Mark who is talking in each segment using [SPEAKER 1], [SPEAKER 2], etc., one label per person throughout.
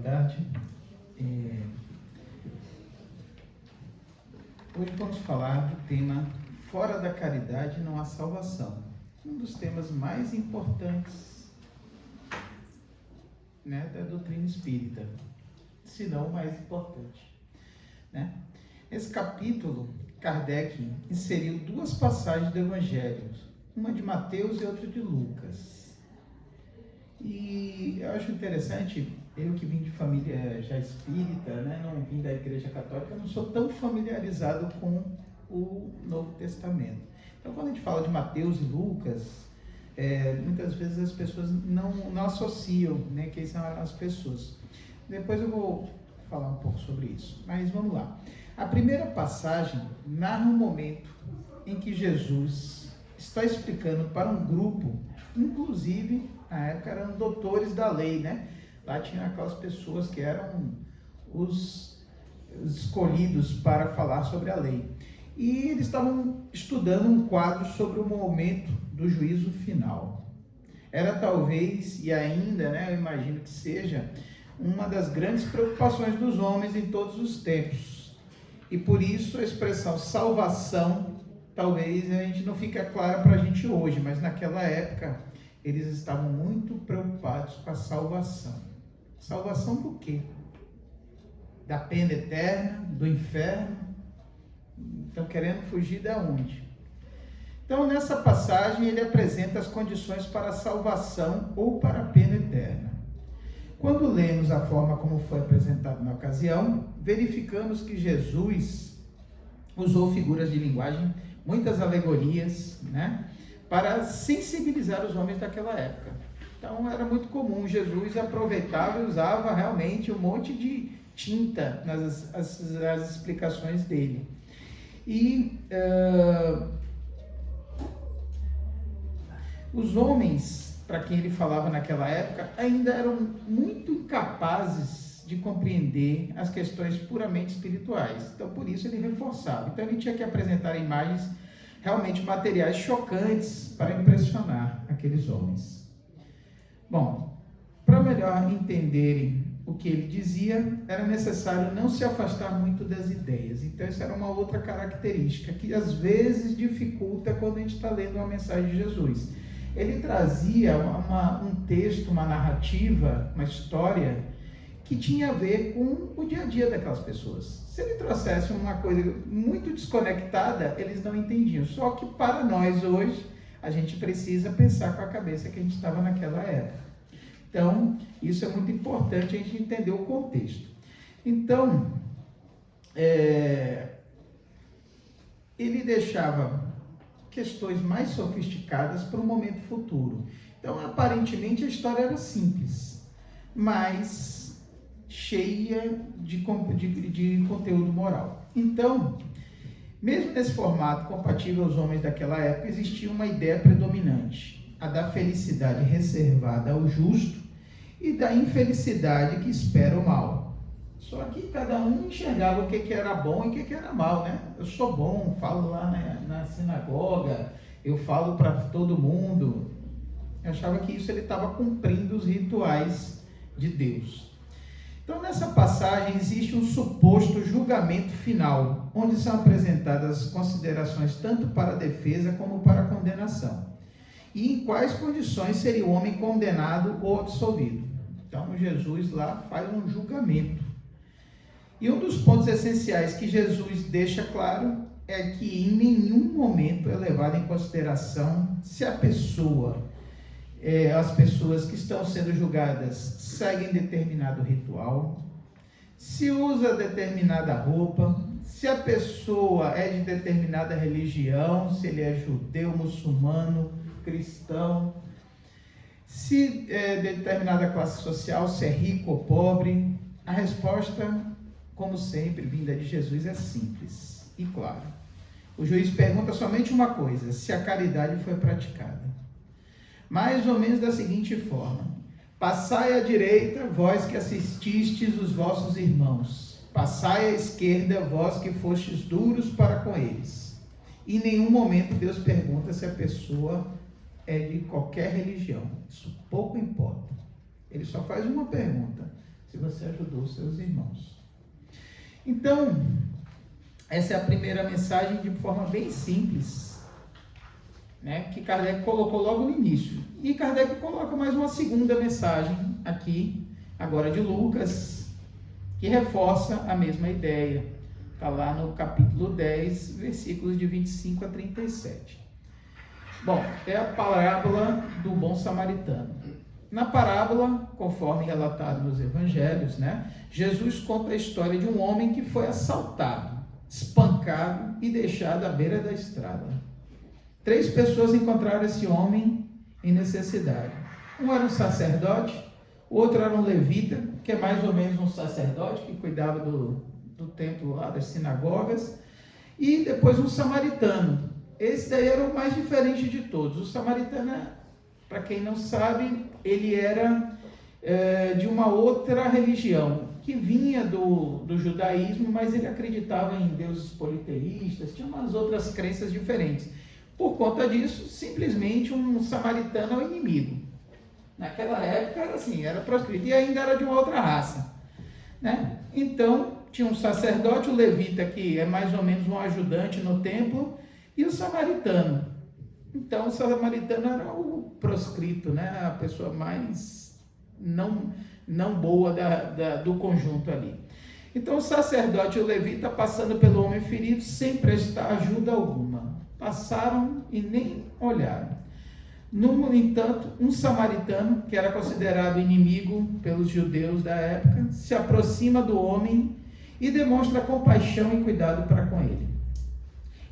[SPEAKER 1] tarde. Hoje vamos falar do tema Fora da caridade não há salvação. Um dos temas mais importantes, da doutrina espírita, se não o mais importante. Nesse capítulo, Kardec inseriu duas passagens do Evangelho, uma de Mateus e outra de Lucas. E eu acho interessante, eu que vim de família já espírita, não vim da Igreja Católica, não sou tão familiarizado com o Novo Testamento. Então, quando a gente fala de Mateus e Lucas, muitas vezes as pessoas não associam, quem são as pessoas. Depois eu vou falar um pouco sobre isso, mas vamos lá. A primeira passagem narra um momento em que Jesus está explicando para um grupo, inclusive, na época eram doutores da lei, Lá tinha aquelas pessoas que eram os escolhidos para falar sobre a lei. E eles estavam estudando um quadro sobre o momento do juízo final. Era talvez, e ainda, eu imagino que seja, uma das grandes preocupações dos homens em todos os tempos. E por isso a expressão salvação, talvez a gente não fique clara para a gente hoje, mas naquela época eles estavam muito preocupados com a salvação. Salvação do quê? Da pena eterna, do inferno? Estão querendo fugir de onde? Então, nessa passagem, ele apresenta as condições para a salvação ou para a pena eterna. Quando lemos a forma como foi apresentado na ocasião, verificamos que Jesus usou figuras de linguagem, muitas alegorias, para sensibilizar os homens daquela época. Então, era muito comum, Jesus aproveitava e usava realmente um monte de tinta nas explicações dele. E os homens, para quem ele falava naquela época, ainda eram muito incapazes de compreender as questões puramente espirituais. Então, por isso ele reforçava. Então, ele tinha que apresentar imagens realmente materiais chocantes para impressionar aqueles homens. Bom, para melhor entenderem o que ele dizia, era necessário não se afastar muito das ideias. Então, essa era uma outra característica que às vezes dificulta quando a gente está lendo uma mensagem de Jesus. Ele trazia um texto, uma narrativa, uma história que tinha a ver com o dia a dia daquelas pessoas. Se ele trouxesse uma coisa muito desconectada, eles não entendiam. Só que para nós hoje, a gente precisa pensar com a cabeça que a gente estava naquela época. Então, isso é muito importante a gente entender o contexto. Então, ele deixava questões mais sofisticadas para o momento futuro. Então, aparentemente, a história era simples, mas cheia de conteúdo moral. Então, mesmo nesse formato compatível aos homens daquela época, existia uma ideia predominante, a da felicidade reservada ao justo e da infelicidade que espera o mal. Só que cada um enxergava o que era bom e o que era mal, Eu sou bom, falo lá na sinagoga, eu falo para todo mundo. Eu achava que isso ele estava cumprindo os rituais de Deus. Então, nessa passagem existe um suposto julgamento final, onde são apresentadas considerações tanto para a defesa como para a condenação. E em quais condições seria o homem condenado ou absolvido. Então, Jesus lá faz um julgamento. E um dos pontos essenciais que Jesus deixa claro é que em nenhum momento é levado em consideração se a pessoa, as pessoas que estão sendo julgadas seguem determinado ritual, se usa determinada roupa, se a pessoa é de determinada religião, se ele é judeu, muçulmano, cristão, se é de determinada classe social, se é rico ou pobre. A resposta, como sempre, vinda de Jesus, é simples e clara. O juiz pergunta somente uma coisa: se a caridade foi praticada. Mais ou menos da seguinte forma: passai à direita, vós que assististes os vossos irmãos. Passai à esquerda, vós que fostes duros para com eles. Em nenhum momento Deus pergunta se a pessoa é de qualquer religião. Isso pouco importa. Ele só faz uma pergunta: se você ajudou os seus irmãos. Então, essa é a primeira mensagem de forma bem simples, né, que Kardec colocou logo no início. E Kardec coloca mais uma segunda mensagem aqui, agora de Lucas, que reforça a mesma ideia. Está lá no capítulo 10, versículos de 25 a 37. Bom, é a parábola do bom samaritano. Na parábola, conforme relatado nos evangelhos, né, Jesus conta a história de um homem que foi assaltado, espancado e deixado à beira da estrada. 3 pessoas encontraram esse homem em necessidade. Um era um sacerdote, o outro era um levita, que é mais ou menos um sacerdote que cuidava do templo lá, das sinagogas, e depois um samaritano. Esse daí era o mais diferente de todos. O samaritano, para quem não sabe, ele era de uma outra religião, que vinha do judaísmo, mas ele acreditava em deuses politeístas, tinha umas outras crenças diferentes. Por conta disso, simplesmente um samaritano é o inimigo. Naquela época era assim, era proscrito, e ainda era de uma outra raça, né? Então, tinha um sacerdote, o levita, que é mais ou menos um ajudante no templo, e o samaritano. Então, o samaritano era o proscrito, né? A pessoa mais não boa do conjunto ali. Então, o sacerdote e o levita, passando pelo homem ferido, sem prestar ajuda alguma. Passaram e nem olharam. No entanto, um samaritano, que era considerado inimigo pelos judeus da época, se aproxima do homem e demonstra compaixão e cuidado para com ele.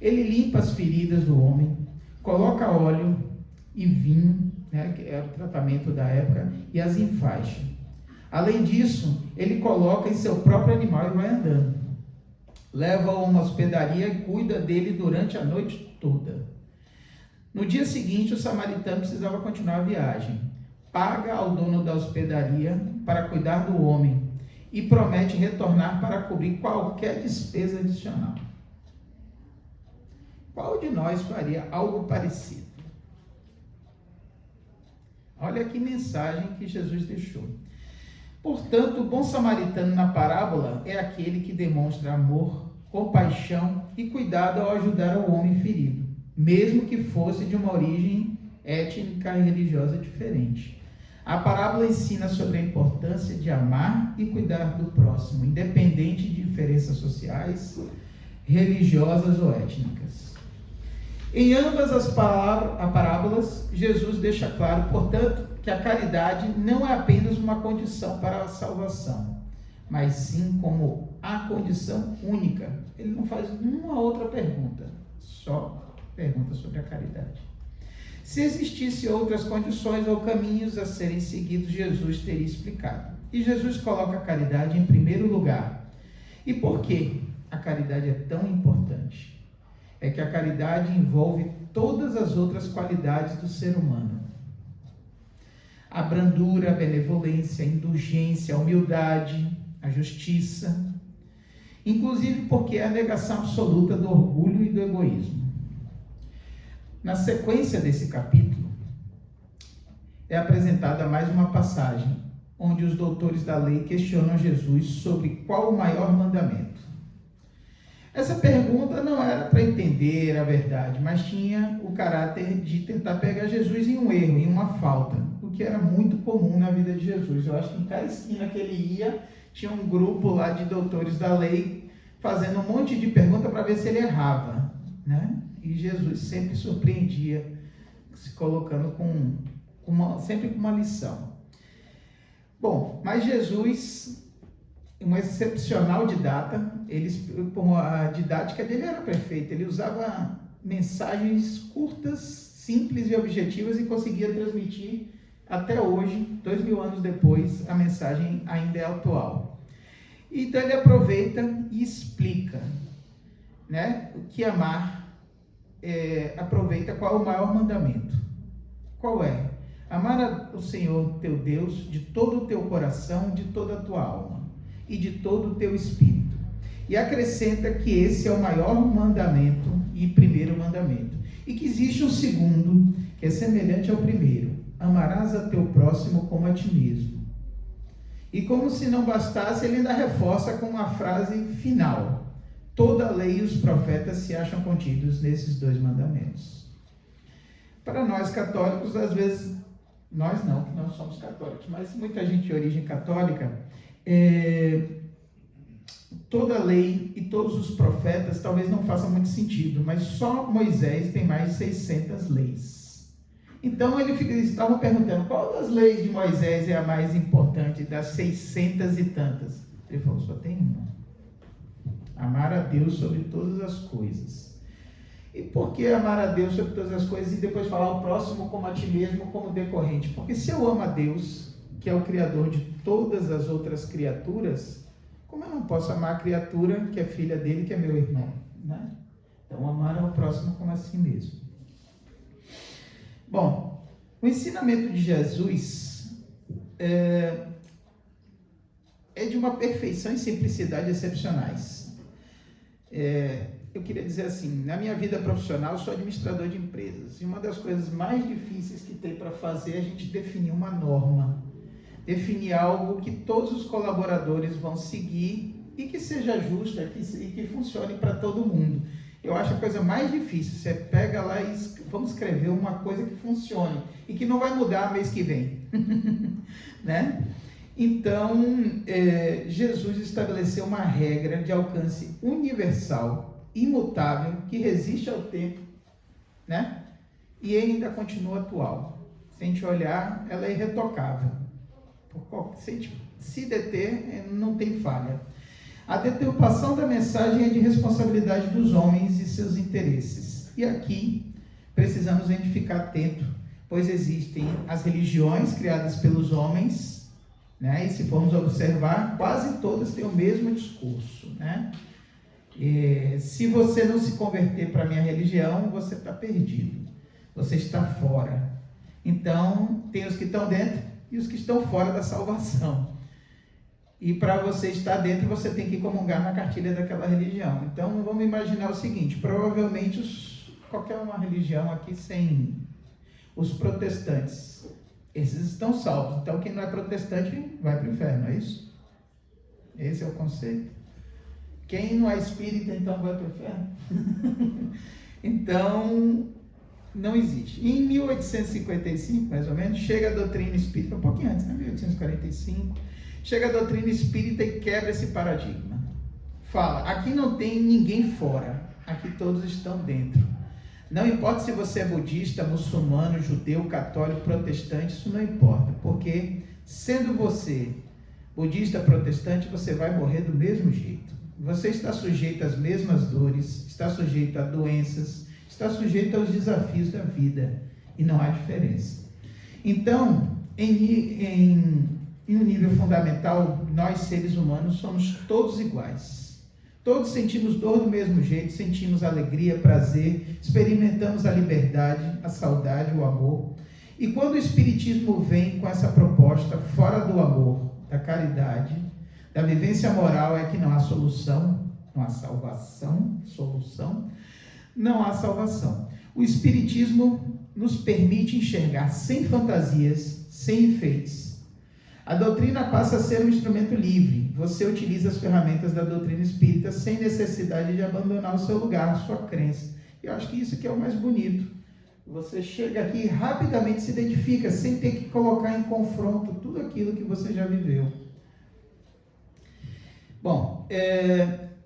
[SPEAKER 1] Ele limpa as feridas do homem, coloca óleo e vinho, né, que era o tratamento da época, e as enfaixa. Além disso, ele coloca em seu próprio animal e vai andando. Leva-o a uma hospedaria e cuida dele durante a noite toda. No dia seguinte, o samaritano precisava continuar a viagem. Paga ao dono da hospedaria para cuidar do homem e promete retornar para cobrir qualquer despesa adicional. Qual de nós faria algo parecido? Olha que mensagem que Jesus deixou. Portanto, o bom samaritano na parábola é aquele que demonstra amor, compaixão e cuidado ao ajudar o homem ferido, mesmo que fosse de uma origem étnica e religiosa diferente. A parábola ensina sobre a importância de amar e cuidar do próximo, independente de diferenças sociais, religiosas ou étnicas. Em ambas as parábolas, Jesus deixa claro, portanto, que a caridade não é apenas uma condição para a salvação, mas sim como a condição única. Ele não faz nenhuma outra pergunta, só pergunta sobre a caridade. Se existissem outras condições ou caminhos a serem seguidos, Jesus teria explicado. E Jesus coloca a caridade em primeiro lugar. E por que a caridade é tão importante? É que a caridade envolve todas as outras qualidades do ser humano. A brandura, a benevolência, a indulgência, a humildade, a justiça, inclusive porque é a negação absoluta do orgulho e do egoísmo. Na sequência desse capítulo, é apresentada mais uma passagem, onde os doutores da lei questionam Jesus sobre qual o maior mandamento. Essa pergunta não era para entender a verdade, mas tinha o caráter de tentar pegar Jesus em um erro, em uma falta, o que era muito comum na vida de Jesus. Eu acho que em cada esquina que ele ia, tinha um grupo lá de doutores da lei fazendo um monte de perguntas para ver se ele errava, né? E Jesus sempre surpreendia, se colocando sempre com uma lição. Bom, mas Jesus, um excepcional didata, a didática dele era perfeita, ele usava mensagens curtas, simples e objetivas e conseguia transmitir até hoje, 2000 anos depois, a mensagem ainda é atual. Então ele aproveita e explica, né, o que amar, aproveita qual é o maior mandamento. Qual é? Amar o Senhor teu Deus de todo o teu coração, de toda a tua alma e de todo o teu espírito. E acrescenta que esse é o maior mandamento e primeiro mandamento. E que existe um segundo, que é semelhante ao primeiro. Amarás a teu próximo como a ti mesmo. E como se não bastasse, ele ainda reforça com uma frase final: toda a lei e os profetas se acham contidos nesses 2 mandamentos. Para nós católicos, às vezes, nós não, que não somos católicos, mas muita gente de origem católica, toda a lei e todos os profetas talvez não façam muito sentido, mas só Moisés tem mais de 600 leis. Então eles estavam perguntando, qual das leis de Moisés é a mais importante das 600 e tantas? Ele falou, só tem uma: amar a Deus sobre todas as coisas. E por que amar a Deus sobre todas as coisas e depois falar o próximo como a ti mesmo como decorrente? Porque se eu amo a Deus, que é o Criador de todas as outras criaturas, como eu não posso amar a criatura que é filha dele, que é meu irmão, né? Então, amar ao próximo como a si mesmo. Bom, o ensinamento de Jesus é de uma perfeição e simplicidade excepcionais. Eu queria dizer assim, na minha vida profissional, eu sou administrador de empresas, e uma das coisas mais difíceis que tem para fazer é a gente definir uma norma, definir algo que todos os colaboradores vão seguir e que seja justa e que funcione para todo mundo. Eu acho a coisa mais difícil. Você pega lá e vamos escrever uma coisa que funcione e que não vai mudar mês que vem. Né? Então, Jesus estabeleceu uma regra de alcance universal, imutável, que resiste ao tempo, né? E ainda continua atual. Se a gente olhar, ela é irretocável. Se a gente se deter, não tem falha. A deturpação da mensagem é de responsabilidade dos homens e seus interesses. E aqui precisamos a gente ficar atento, pois existem as religiões criadas pelos homens, né? E se formos observar, quase todas têm o mesmo discurso, né? Se você não se converter para a minha religião, você está perdido, você está fora. Então, tem os que estão dentro e os que estão fora da salvação. E para você estar dentro, você tem que comungar na cartilha daquela religião. Então, vamos imaginar o seguinte, provavelmente qualquer uma religião aqui sem os protestantes, esses estão salvos. Então, quem não é protestante vai para o inferno, é isso? Esse é o conceito. Quem não é espírita, então vai para o inferno? Então, não existe. Em 1855, mais ou menos, chega a doutrina espírita, um pouquinho antes, né? 1845, chega a doutrina espírita e quebra esse paradigma. Fala, aqui não tem ninguém fora, aqui todos estão dentro. Não importa se você é budista, muçulmano, judeu, católico, protestante, isso não importa, porque sendo você budista, protestante, você vai morrer do mesmo jeito. Você está sujeito às mesmas dores, está sujeito a doenças, está sujeito aos desafios da vida, e não há diferença. Então, em um nível fundamental, nós seres humanos somos todos iguais. Todos sentimos dor do mesmo jeito, sentimos alegria, prazer, experimentamos a liberdade, a saudade, o amor. E quando o Espiritismo vem com essa proposta, fora do amor, da caridade, da vivência moral, é que não há solução, não há salvação, não há salvação. O Espiritismo nos permite enxergar sem fantasias, sem enfeites. A doutrina passa a ser um instrumento livre. Você utiliza as ferramentas da doutrina espírita sem necessidade de abandonar o seu lugar, a sua crença. Eu acho que isso que é o mais bonito. Você chega aqui e rapidamente se identifica, sem ter que colocar em confronto tudo aquilo que você já viveu. Bom,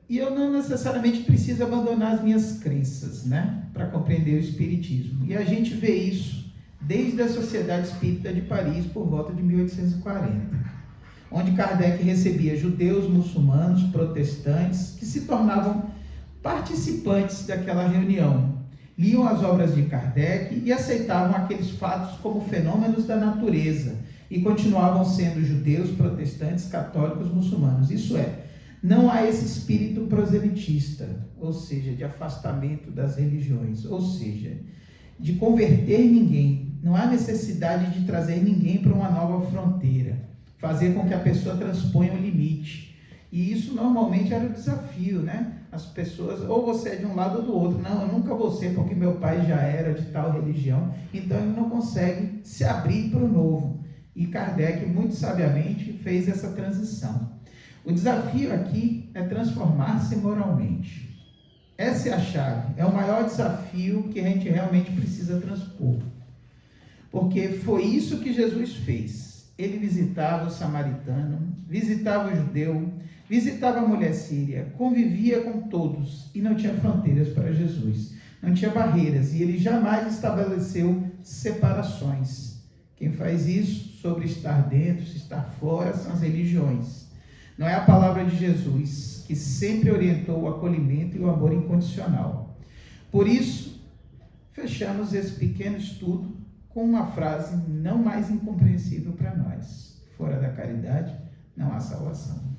[SPEAKER 1] e eu não necessariamente preciso abandonar as minhas crenças, né, para compreender o Espiritismo. E a gente vê isso desde a Sociedade Espírita de Paris, por volta de 1840, onde Kardec recebia judeus, muçulmanos, protestantes, que se tornavam participantes daquela reunião, liam as obras de Kardec e aceitavam aqueles fatos como fenômenos da natureza, e continuavam sendo judeus, protestantes, católicos, muçulmanos. Isso é, não há esse espírito proselitista, ou seja, de afastamento das religiões, ou seja, de converter ninguém. Não há necessidade de trazer ninguém para uma nova fronteira, fazer com que a pessoa transponha o limite. E isso normalmente era o desafio, né? As pessoas, ou você é de um lado ou do outro. Não, eu nunca vou ser porque meu pai já era de tal religião, então ele não consegue se abrir para o novo. E Kardec, muito sabiamente, fez essa transição. O desafio aqui é transformar-se moralmente. Essa é a chave, é o maior desafio que a gente realmente precisa transpor. Porque foi isso que Jesus fez. Ele visitava o samaritano, visitava o judeu, visitava a mulher síria, convivia com todos e não tinha fronteiras para Jesus. Não tinha barreiras e ele jamais estabeleceu separações. Quem faz isso sobre estar dentro, se estar fora, são as religiões. Não é a palavra de Jesus, que sempre orientou o acolhimento e o amor incondicional. Por isso, fechamos esse pequeno estudo com uma frase não mais incompreensível para nós. Fora da caridade, não há salvação.